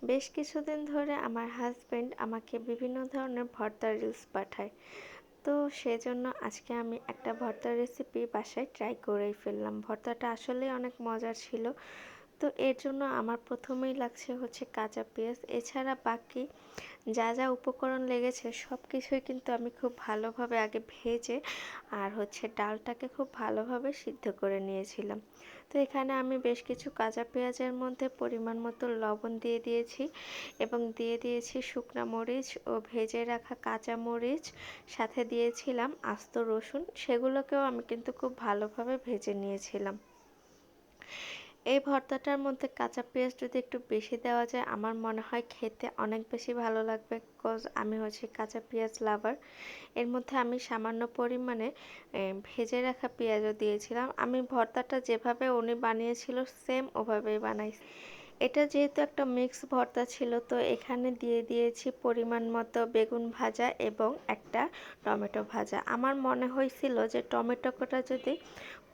বেশ কিছুদিন ধরে আমার হাসব্যান্ড আমাকে বিভিন্ন ধরনের ভর্তার রিলস পাঠায়। তো সেজন্য আজকে আমি একটা ভর্তার রেসিপি বাসায় ট্রাই করেই ফেললাম। ভর্তাটা আসলেই অনেক মজার ছিল। তো এর জন্য আমার প্রথমেই লাগছে হচ্ছে কাঁচা পেঁয়াজ। এছাড়া বাকি যা যা উপকরণ লেগেছে সব কিছুই কিন্তু আমি খুব ভালোভাবে আগে ভেজে আর হচ্ছে ডালটাকে খুব ভালোভাবে সিদ্ধ করে নিয়েছিলাম। তো এখানে আমি বেশ কিছু কাঁচা পেঁয়াজের মধ্যে পরিমাণ মতো লবণ দিয়ে দিয়েছি এবং দিয়ে দিয়েছি শুকনা মরিচ ও ভেজে রাখা কাঁচা মরিচ, সাথে দিয়েছিলাম আস্ত রসুন। সেগুলোকেও আমি কিন্তু খুব ভালোভাবে ভেজে নিয়েছিলাম। এই ভর্তাটার মধ্যে কাঁচা পেঁয়াজ যদি একটু বেশি দেওয়া যায় আমার মনে হয় খেতে অনেক বেশি ভালো লাগবে, বিকজ আমি হচ্ছে কাঁচা পেঁয়াজ লাভার। এর মধ্যে আমি সামান্য পরিমাণে ভেজে রাখা পেঁয়াজও দিয়েছিলাম। আমি ভর্তাটা যেভাবে উনি বানিয়েছিল সেম ওভাবেই বানাইছি। এটা যেহেতু একটা মিক্স ভর্তা ছিল, তো এখানে দিয়ে দিয়েছি পরিমাণ মতো বেগুন ভাজা এবং একটা টমেটো ভাজা। আমার মনে হয়েছিল যে টমেটোটা যদি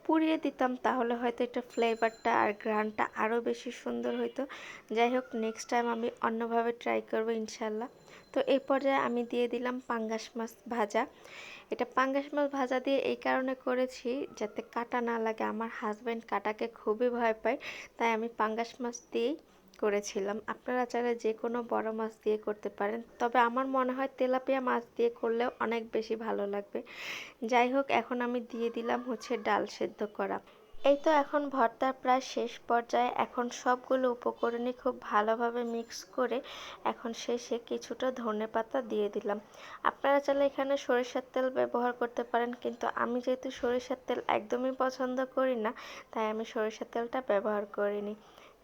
পুড়িয়ে দিতাম তাহলে হয়তো এটা ফ্লেভারটা আর ঘ্রাণটা আরও বেশি সুন্দর হইতো। যাই হোক, নেক্সট টাইম আমি অন্যভাবে ট্রাই করবো ইনশাল্লাহ। তো এই পর্যায়ে আমি দিয়ে দিলাম পাঙ্গাস মাছ ভাজা। এটা পাঙ্গাস মাছ ভাজা দিয়ে এই কারণে করেছি যাতে কাটা না লাগে। আমার হাজব্যান্ড কাটাকে খুবই ভয় পায়, তাই আমি পাঙ্গাস মাছ দিয়েই করেছিলাম। আপনারা চাইলে যে কোনো বড় মাছ দিয়ে করতে পারেন, তবে আমার মনে হয় তেলাপিয়া মাছ দিয়ে করলেও অনেক বেশি ভালো লাগবে। যাই হোক, এখন আমি দিয়ে দিলাম হচ্ছে ডাল সেদ্ধ করা। এই তো এখন ভর্তার প্রায় শেষ পর্যায়ে। এখন সবগুলো উপকরণই খুব ভালোভাবে মিক্স করে এখন শেষে কিছুটা ধনেপাতা দিয়ে দিলাম। আপনারা চাইলে এখানে সরিষার তেল ব্যবহার করতে পারেন, কিন্তু আমি যেহেতু সরিষার তেল একদমই পছন্দ করি না, তাই আমি সরিষার তেলটা ব্যবহার করিনি।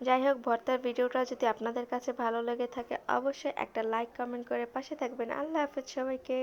যাই হোক, ভর্তার ভিডিওটা যদি আপনাদের কাছে ভালো লেগে থাকে অবশ্যই একটা লাইক কমেন্ট করে পাশে থাকবেন। আল্লাহ হাফেজ সবাইকে।